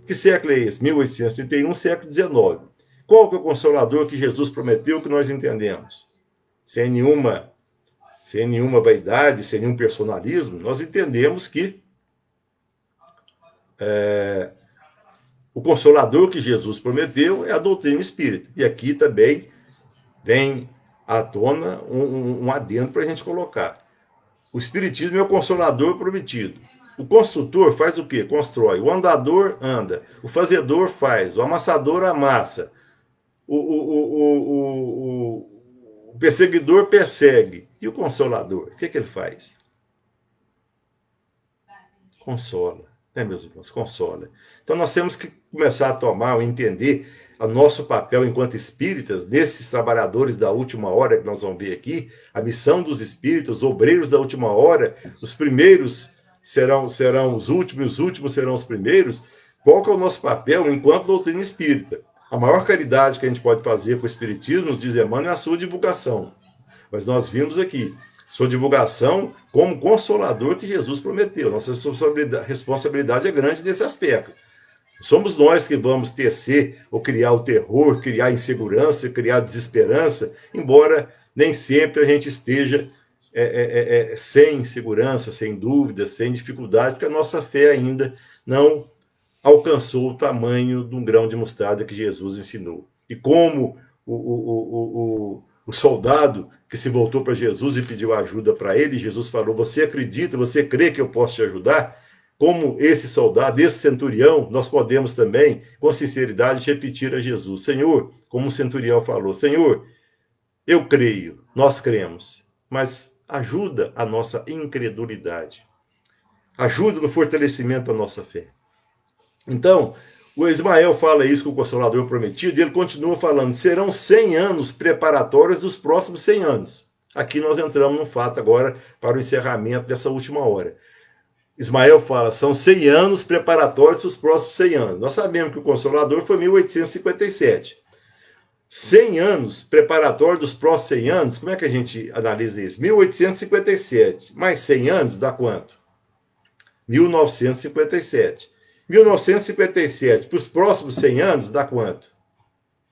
Que século é esse? 1831, século XIX. Qual que é o Consolador que Jesus prometeu que nós entendemos? Sem nenhuma vaidade, sem nenhum personalismo, nós entendemos que o Consolador que Jesus prometeu é a doutrina espírita. E aqui também vem à tona um adendo para a gente colocar. O Espiritismo é o Consolador prometido. O construtor faz o quê? Constrói. O andador anda. O fazedor faz. O amassador amassa. O perseguidor persegue. E o Consolador? O que ele faz? Consola. Né, meus irmãos? Consola. Então nós temos que começar a tomar ou entender o nosso papel enquanto espíritas, nesses trabalhadores da última hora que nós vamos ver aqui, a missão dos espíritas, os obreiros da última hora, os primeiros serão os últimos serão os primeiros. Qual que é o nosso papel enquanto doutrina espírita? A maior caridade que a gente pode fazer com o espiritismo, nos diz Emmanuel, é a sua divulgação. Mas nós vimos aqui, sua divulgação como consolador que Jesus prometeu. Nossa responsabilidade é grande nesse aspecto. Somos nós que vamos tecer ou criar o terror, criar insegurança, criar desesperança, embora nem sempre a gente esteja sem segurança, sem dúvida, sem dificuldade, porque a nossa fé ainda não alcançou o tamanho de um grão de mostarda que Jesus ensinou. E como o soldado que se voltou para Jesus e pediu ajuda para ele, Jesus falou, você acredita, você crê que eu posso te ajudar? Como esse soldado, esse centurião, nós podemos também, com sinceridade, repetir a Jesus, Senhor, como o centurião falou, Senhor, eu creio, nós cremos, mas ajuda a nossa incredulidade. Ajuda no fortalecimento da nossa fé. Então, o Ismael fala isso com o Consolador prometido, e ele continua falando, serão 100 anos preparatórios dos próximos 100 anos. Aqui nós entramos no fato agora para o encerramento dessa última hora. Ismael fala, são 100 anos preparatórios para os próximos 100 anos. Nós sabemos que o Consolador foi em 1857. 100 anos preparatórios dos próximos 100 anos, como é que a gente analisa isso? 1857 mais 100 anos dá quanto? 1957. 1957 para os próximos 100 anos dá quanto?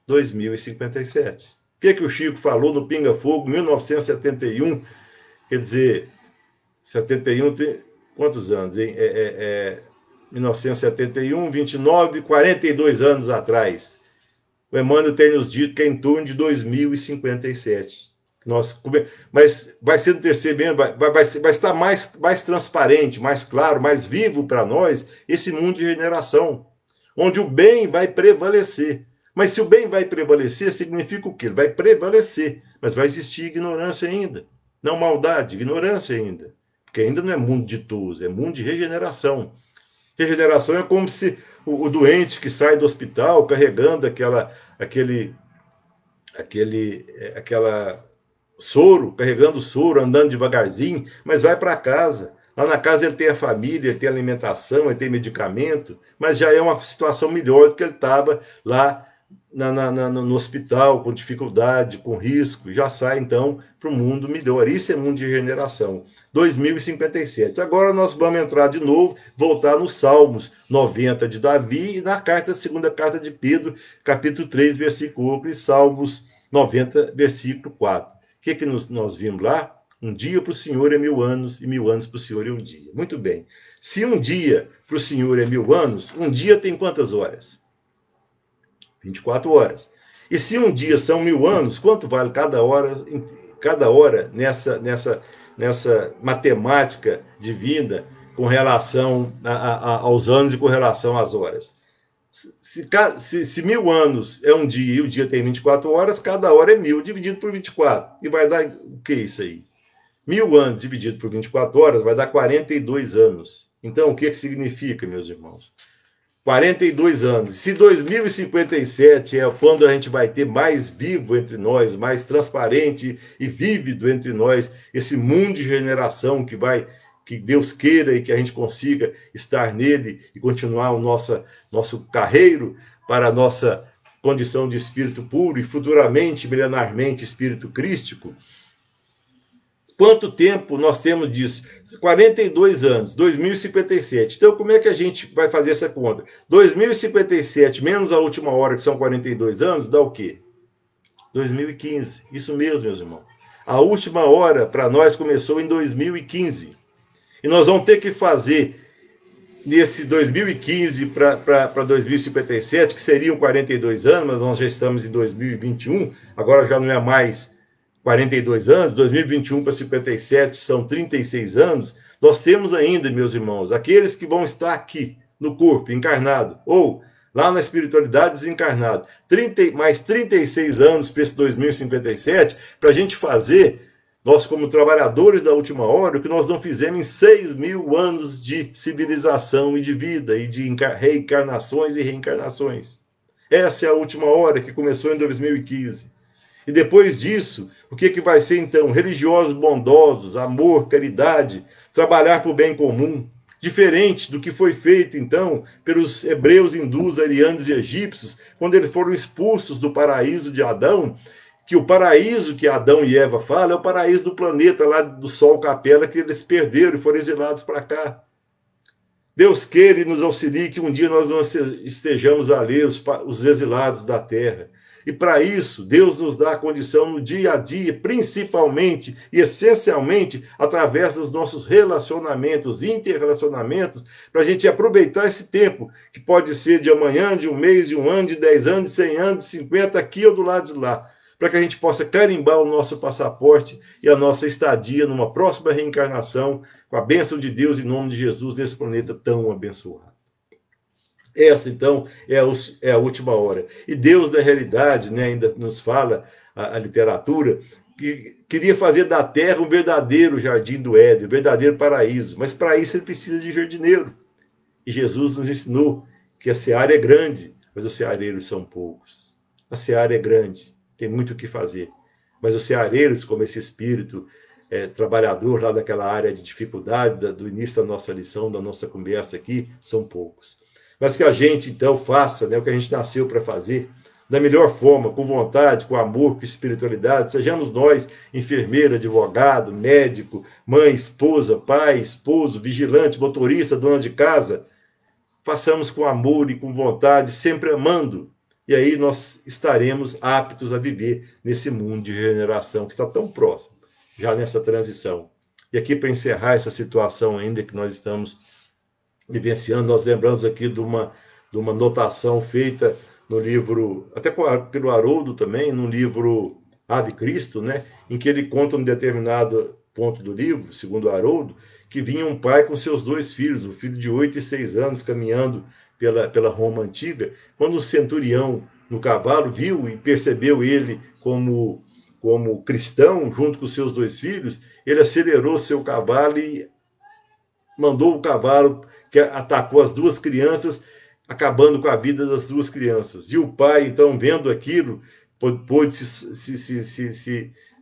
2057. O que o Chico falou no Pinga Fogo, 1971? Quer dizer, 71 tem... Quantos anos, hein? 1971, 29, 42 anos atrás. O Emmanuel tem nos dito que é em torno de 2057. Mas vai ser no terceiro mesmo, vai estar mais transparente, mais claro, mais vivo para nós esse mundo de regeneração, onde o bem vai prevalecer. Mas se o bem vai prevalecer, significa o quê? Ele vai prevalecer, mas vai existir ignorância ainda. Não maldade, ignorância ainda. Porque ainda não é mundo ditoso, é mundo de regeneração. Regeneração é como se o doente que sai do hospital carregando aquele soro, carregando o soro, andando devagarzinho, mas vai para casa. Lá na casa ele tem a família, ele tem alimentação, ele tem medicamento, mas já é uma situação melhor do que ele estava lá no hospital, com dificuldade, com risco, já sai então para o mundo melhor. Isso é mundo de regeneração. 2057. Agora nós vamos entrar de novo, voltar nos Salmos 90 de Davi e na segunda carta de Pedro, capítulo 3, versículo 1, e Salmos 90, versículo 4. O que nós vimos lá? Um dia para o Senhor é 1000 anos, e 1000 anos para o Senhor é um dia. Muito bem. Se um dia para o Senhor é 1000 anos, um dia tem quantas horas? 24 horas. E se um dia são 1000 anos, quanto vale cada hora nessa matemática divina com relação aos anos e com relação às horas? Se 1000 anos é um dia e o dia tem 24 horas, cada hora é 1000 dividido por 24. E vai dar o que isso aí? 1000 anos dividido por 24 horas vai dar 42 anos. Então, o que significa, meus irmãos? 42 anos. Se 2057 é quando a gente vai ter mais vivo entre nós, mais transparente e vívido entre nós, esse mundo de regeneração que Deus queira e que a gente consiga estar nele e continuar o nosso carreiro para a nossa condição de espírito puro e futuramente, milenarmente, espírito crístico. Quanto tempo nós temos disso? 42 anos, 2057. Então, como é que a gente vai fazer essa conta? 2057 menos a última hora, que são 42 anos, dá o quê? 2015. Isso mesmo, meus irmãos. A última hora para nós começou em 2015. E nós vamos ter que fazer nesse 2015 para 2057, que seriam 42 anos, mas nós já estamos em 2021, agora já não é mais 42 anos, 2021 para 57 são 36 anos, nós temos ainda, meus irmãos, aqueles que vão estar aqui no corpo, encarnado, ou lá na espiritualidade, desencarnado, mais 36 anos para esse 2057, para a gente fazer, nós como trabalhadores da última hora, o que nós não fizemos em 6.000 anos de civilização e de vida, e de reencarnações e reencarnações. Essa é a última hora que começou em 2015. E depois disso, o que vai ser então? Religiosos bondosos, amor, caridade, trabalhar para o bem comum. Diferente do que foi feito então pelos hebreus, hindus, arianos e egípcios, quando eles foram expulsos do paraíso de Adão, que o paraíso que Adão e Eva falam é o paraíso do planeta, lá do Sol Capela, que eles perderam e foram exilados para cá. Deus queira e nos auxilie que um dia nós não estejamos ali, os exilados da terra. E para isso, Deus nos dá a condição no dia a dia, principalmente e essencialmente, através dos nossos relacionamentos, interrelacionamentos, para a gente aproveitar esse tempo, que pode ser de amanhã, de um mês, de um ano, de 10 anos, de 100 anos, de 50, aqui ou do lado de lá, para que a gente possa carimbar o nosso passaporte e a nossa estadia numa próxima reencarnação, com a bênção de Deus, em nome de Jesus, nesse planeta tão abençoado. Essa, então, é a última hora. E Deus, na realidade, né, ainda nos fala, a literatura, que queria fazer da terra um verdadeiro jardim do Éden, um verdadeiro paraíso. Mas para isso ele precisa de jardineiro. E Jesus nos ensinou que a seara é grande, mas os ceareiros são poucos. A seara é grande, tem muito o que fazer. Mas os ceareiros, como esse espírito trabalhador lá daquela área de dificuldade, do início da nossa lição, da nossa conversa aqui, são poucos. Mas que a gente, então, faça, né, o que a gente nasceu para fazer, da melhor forma, com vontade, com amor, com espiritualidade. Sejamos nós, enfermeira, advogado, médico, mãe, esposa, pai, esposo, vigilante, motorista, dona de casa. Façamos com amor e com vontade, sempre amando. E aí nós estaremos aptos a viver nesse mundo de regeneração que está tão próximo, já nessa transição. E aqui, para encerrar essa situação ainda que nós estamos vivenciando, nós lembramos aqui de uma notação feita no livro, até pelo Haroldo também, no livro Ave Cristo, né, em que ele conta um determinado ponto do livro, segundo Haroldo, que vinha um pai com seus 2 filhos, um filho de 8 e 6 anos, caminhando pela Roma antiga, quando o centurião no cavalo viu e percebeu ele como cristão, junto com seus 2 filhos, ele acelerou seu cavalo e mandou o cavalo, que atacou as 2 crianças, acabando com a vida das 2 crianças. E o pai, então, vendo aquilo, pôde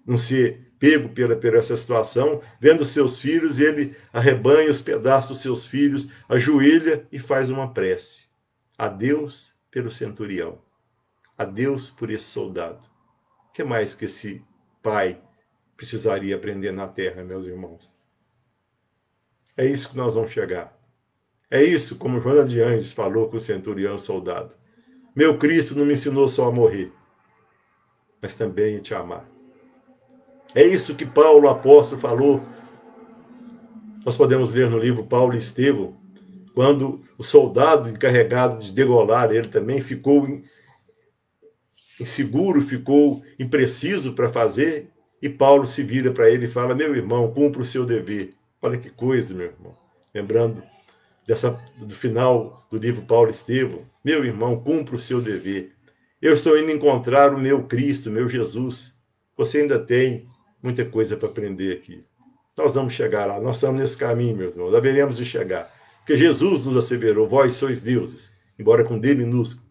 não ser pego pela essa situação, vendo seus filhos, ele arrebanha os pedaços dos seus filhos, ajoelha e faz uma prece. A Deus pelo centurião. A Deus por esse soldado. O que mais que esse pai precisaria aprender na terra, meus irmãos? É isso que nós vamos chegar. É isso, como Joana de Anjos falou com o centurião soldado. Meu Cristo não me ensinou só a morrer, mas também a te amar. É isso que Paulo, apóstolo, falou. Nós podemos ler no livro Paulo e Estevão, quando o soldado encarregado de degolar ele também ficou inseguro, ficou impreciso para fazer, e Paulo se vira para ele e fala: meu irmão, cumpra o seu dever. Olha que coisa, meu irmão. Lembrando do final do livro Paulo Estevão: meu irmão, cumpra o seu dever. Eu estou indo encontrar o meu Cristo, meu Jesus. Você ainda tem muita coisa para aprender aqui. Nós vamos chegar lá, nós estamos nesse caminho, meus irmãos, haveremos de chegar. Porque Jesus nos asseverou: vós sois deuses, embora com D minúsculo,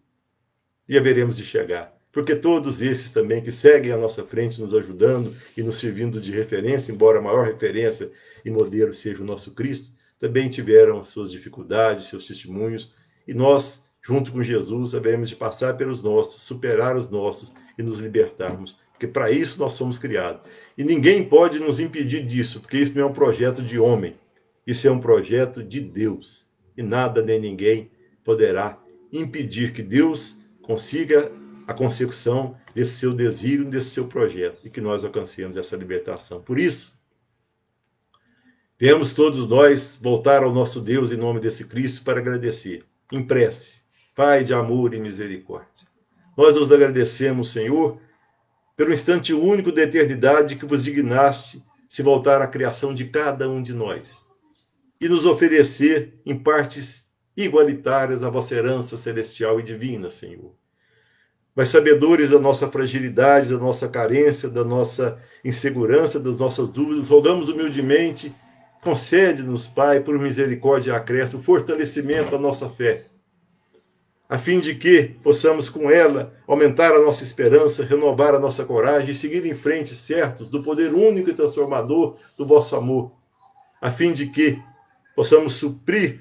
e haveremos de chegar. Porque todos esses também que seguem à nossa frente, nos ajudando e nos servindo de referência, embora a maior referência e modelo seja o nosso Cristo, também tiveram suas dificuldades, seus testemunhos, e nós, junto com Jesus, haveremos de passar pelos nossos, superar os nossos e nos libertarmos, porque para isso nós somos criados. E ninguém pode nos impedir disso, porque isso não é um projeto de homem, isso é um projeto de Deus. E nada nem ninguém poderá impedir que Deus consiga a consecução desse seu desígnio, desse seu projeto, e que nós alcancemos essa libertação. Por isso, temos todos nós voltar ao nosso Deus em nome desse Cristo para agradecer. Em prece, Pai de amor e misericórdia, nós nos agradecemos, Senhor, pelo instante único da eternidade que vos dignaste se voltar à criação de cada um de nós e nos oferecer em partes igualitárias a vossa herança celestial e divina, Senhor. Mas sabedores da nossa fragilidade, da nossa carência, da nossa insegurança, das nossas dúvidas, rogamos humildemente, concede-nos, Pai, por misericórdia e acréscimo, fortalecimento da nossa fé, a fim de que possamos com ela aumentar a nossa esperança, renovar a nossa coragem e seguir em frente, certos do poder único e transformador do vosso amor, a fim de que possamos suprir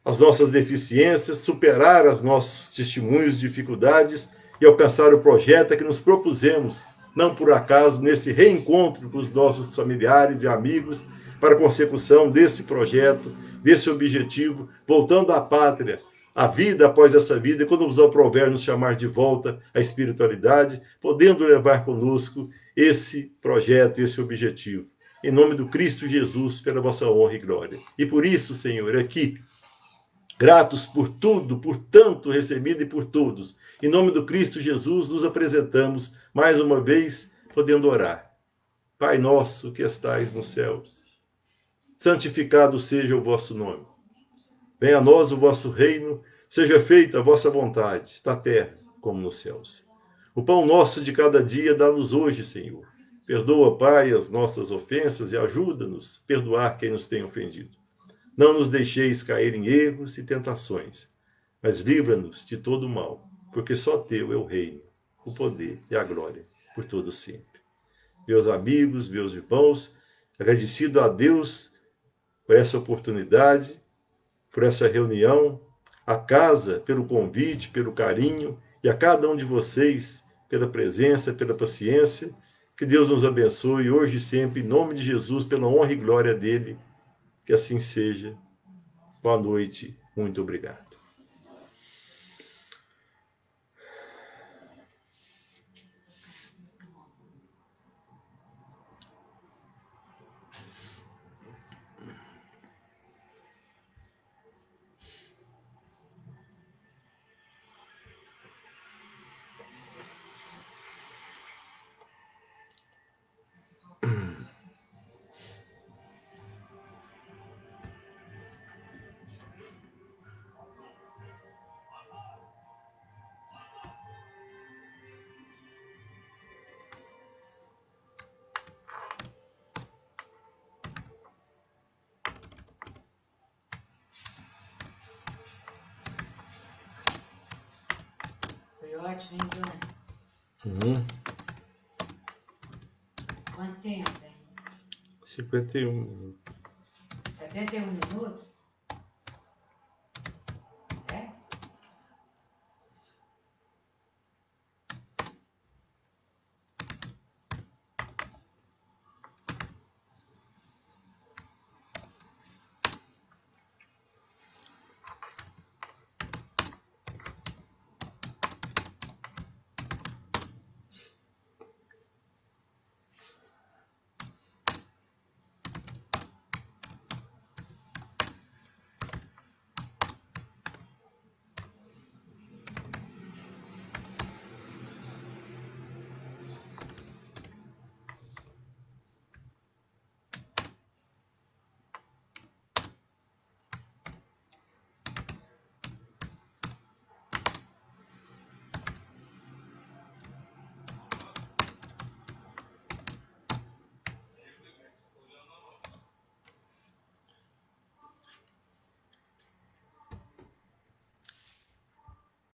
as nossas deficiências, superar os nossos testemunhos, dificuldades e alcançar o projeto a que nos propusemos, não por acaso, nesse reencontro com os nossos familiares e amigos, para a consecução desse projeto, desse objetivo, voltando à pátria, a vida após essa vida, e quando vos aprouver nos chamar de volta à espiritualidade, podendo levar conosco esse projeto, esse objetivo. Em nome do Cristo Jesus, pela vossa honra e glória. E por isso, Senhor, aqui, gratos por tudo, por tanto recebido e por todos. Em nome do Cristo Jesus, nos apresentamos mais uma vez, podendo orar. Pai nosso que estais nos céus, santificado seja o vosso nome. Venha a nós o vosso reino, seja feita a vossa vontade, na terra como nos céus. O pão nosso de cada dia dá-nos hoje, Senhor. Perdoa, Pai, as nossas ofensas e ajuda-nos a perdoar quem nos tem ofendido. Não nos deixeis cair em erros e tentações, mas livra-nos de todo o mal, porque só teu é o reino, o poder e a glória, por todo sempre. Meus amigos, meus irmãos, agradecido a Deus por essa oportunidade, por essa reunião, a casa pelo convite, pelo carinho, e a cada um de vocês pela presença, pela paciência. Que Deus nos abençoe hoje e sempre, em nome de Jesus, pela honra e glória dele. Que assim seja. Boa noite, muito obrigado. Foi ótimo, hein, Johnny? Quanto tempo, hein? 51 minutos. 71 minutos?